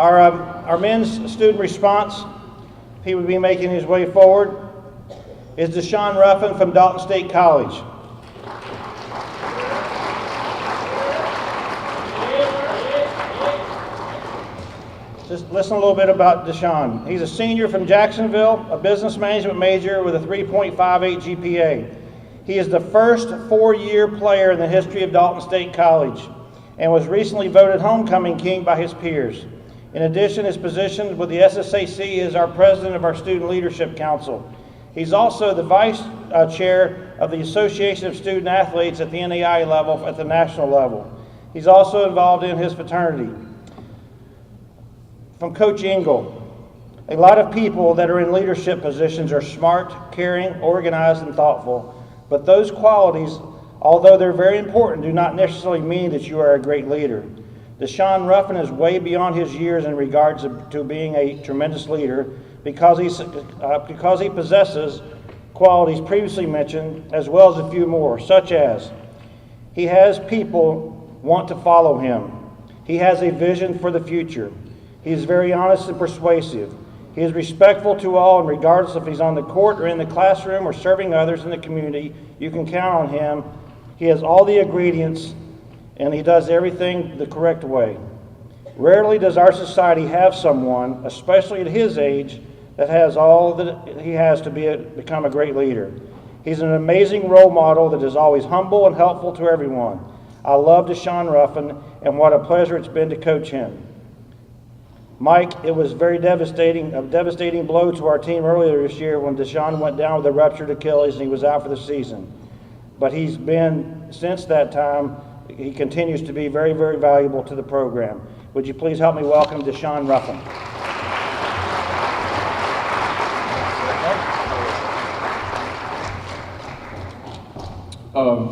Our men's student response, he would be making his way forward, is Deshawn Ruffin from Dalton State College. Just listen a little bit about Deshawn. He's a senior from Jacksonville, a business management major with a 3.58 GPA. He is the first four-year player in the history of Dalton State College and was recently voted homecoming king by his peers. In addition, his position with the SSAC is our president of our Student Leadership Council. He's also the vice chair of the Association of Student Athletes at the NAI level at the national level. He's also involved in his fraternity. From Coach Engel, a lot of people that are in leadership positions are smart, caring, organized, and thoughtful. But those qualities, although they're very important, do not necessarily mean that you are a great leader. Deshawn Ruffin is way beyond his years in regards to being a tremendous leader because he possesses qualities previously mentioned, as well as a few more, such as he has people want to follow him. He has a vision for the future. He is very honest and persuasive. He is respectful to all, and regardless if he's on the court or in the classroom or serving others in the community, you can count on him. He has all the ingredients, and he does everything the correct way. Rarely does our society have someone, especially at his age, that has all that he has to become a great leader. He's an amazing role model that is always humble and helpful to everyone. I love Deshawn Ruffin, and what a pleasure it's been to coach him. Mike, it was a devastating blow to our team earlier this year when Deshawn went down with a ruptured Achilles and he was out for the season. But he's been, since that time, he continues to be very, very valuable to the program. Would you please help me welcome Deshawn Ruffin?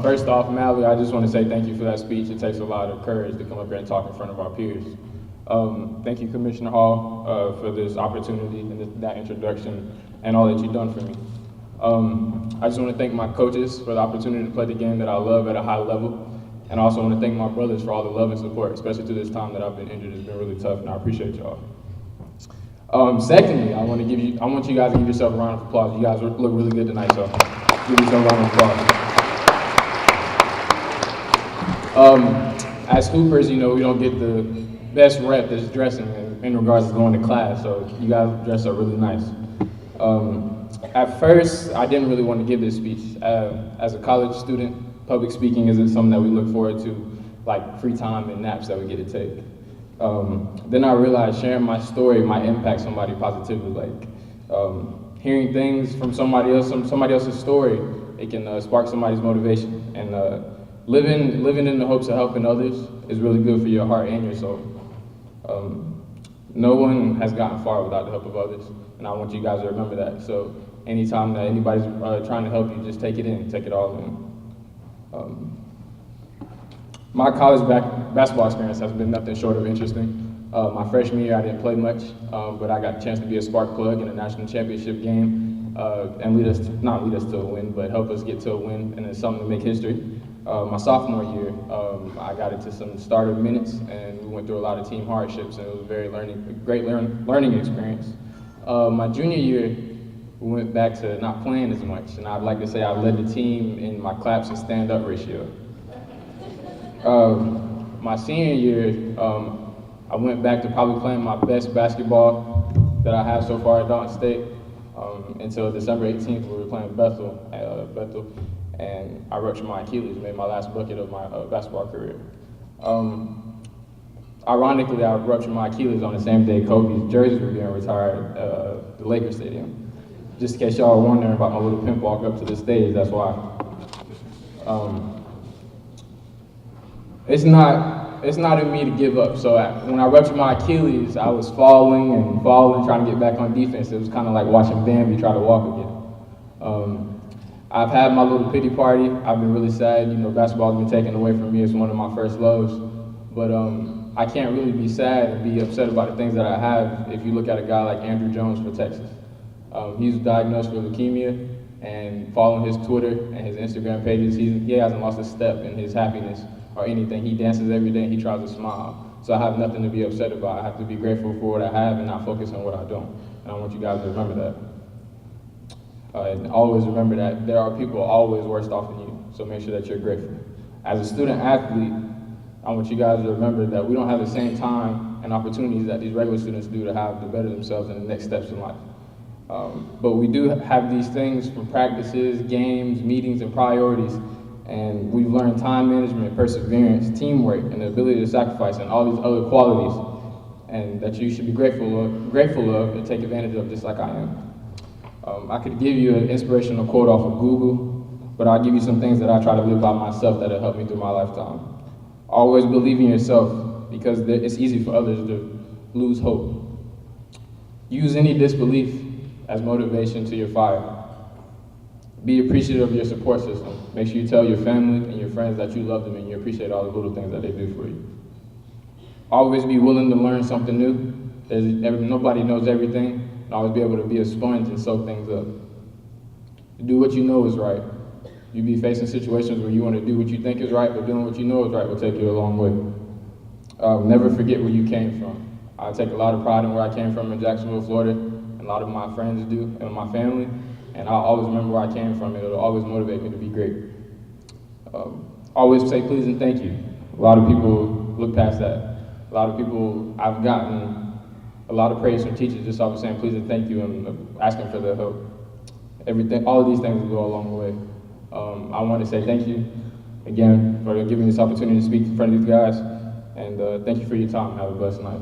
First off, Mally, I just want to say thank you for that speech. It takes a lot of courage to come up here and talk in front of our peers. Thank you, Commissioner Hall, for this opportunity and that introduction and all that you've done for me. I just want to thank my coaches for the opportunity to play the game that I love at a high level. And I also want to thank my brothers for all the love and support, especially through this time that I've been injured. It's been really tough, and I appreciate y'all. Secondly, I want you guys to give yourself a round of applause. You guys look really good tonight, so give yourself a round of applause. As hoopers, you know, we don't get the best rep that's dressing in regards to going to class, so you guys dress up really nice. At first, I didn't really want to give this speech. As a college student, public speaking isn't something that we look forward to, like free time and naps that we get to take. Then I realized sharing my story might impact somebody positively, like hearing things from somebody else's story, it can spark somebody's motivation. And living in the hopes of helping others is really good for your heart and your soul. No one has gotten far without the help of others, and I want you guys to remember that. So anytime that anybody's trying to help you, just take it in, take it all in. My college basketball experience has been nothing short of interesting. My freshman year, I didn't play much, but I got a chance to be a spark plug in a national championship game and not lead us to a win, but help us get to a win, and it's something to make history. My sophomore year, I got into some starter minutes, and we went through a lot of team hardships, and it was a very great learning experience. My junior year, we went back to not playing as much, and I'd like to say I led the team in my claps and stand-up ratio. My senior year, I went back to probably playing my best basketball that I have so far at Dalton State until December 18th, we were playing Bethel, and I ruptured my Achilles, made my last bucket of my basketball career. Ironically, I ruptured my Achilles on the same day Kobe's jerseys were being retired at the Lakers Stadium. Just in case y'all are wondering about my little pimp walk up to the stage, that's why. It's not in me to give up. So when I ruptured my Achilles, I was falling, trying to get back on defense. It was kind of like watching Bambi try to walk again. I've had my little pity party. I've been really sad. You know, basketball's been taken away from me. It's one of my first loves. But I can't really be sad and be upset about the things that I have if you look at a guy like Andrew Jones for Texas. He's diagnosed with leukemia, and following his Twitter and his Instagram pages, he hasn't lost a step in his happiness or anything. He dances every day and he tries to smile. So I have nothing to be upset about. I have to be grateful for what I have and not focus on what I don't. And I want you guys to remember that. And always remember that there are people always worse off than you, so make sure that you're grateful. As a student athlete, I want you guys to remember that we don't have the same time and opportunities that these regular students do to have to better themselves in the next steps in life. But we do have these things from practices, games, meetings, and priorities, and we've learned time management, perseverance, teamwork, and the ability to sacrifice, and all these other qualities, and that you should be grateful of and take advantage of, just like I am. I could give you an inspirational quote off of Google, but I'll give you some things that I try to live by myself that have helped me through my lifetime. Always believe in yourself, because it's easy for others to lose hope. Use any disbelief as motivation to your fire. Be appreciative of your support system. Make sure you tell your family and your friends that you love them and you appreciate all the little things that they do for you. Always be willing to learn something new. Nobody knows everything. And always be able to be a sponge and soak things up. Do what you know is right. You be facing situations where you want to do what you think is right, but doing what you know is right will take you a long way. Never forget where you came from. I take a lot of pride in where I came from in Jacksonville, Florida, and a lot of my friends do, and my family, and I'll always remember where I came from, and it'll always motivate me to be great. Always say please and thank you. A lot of people look past that. A lot of people, I've gotten a lot of praise from teachers just off of saying please and thank you and asking for their help. All of these things will go a long way. I want to say thank you again for giving me this opportunity to speak in front of these guys, and thank you for your time. Have a blessed night.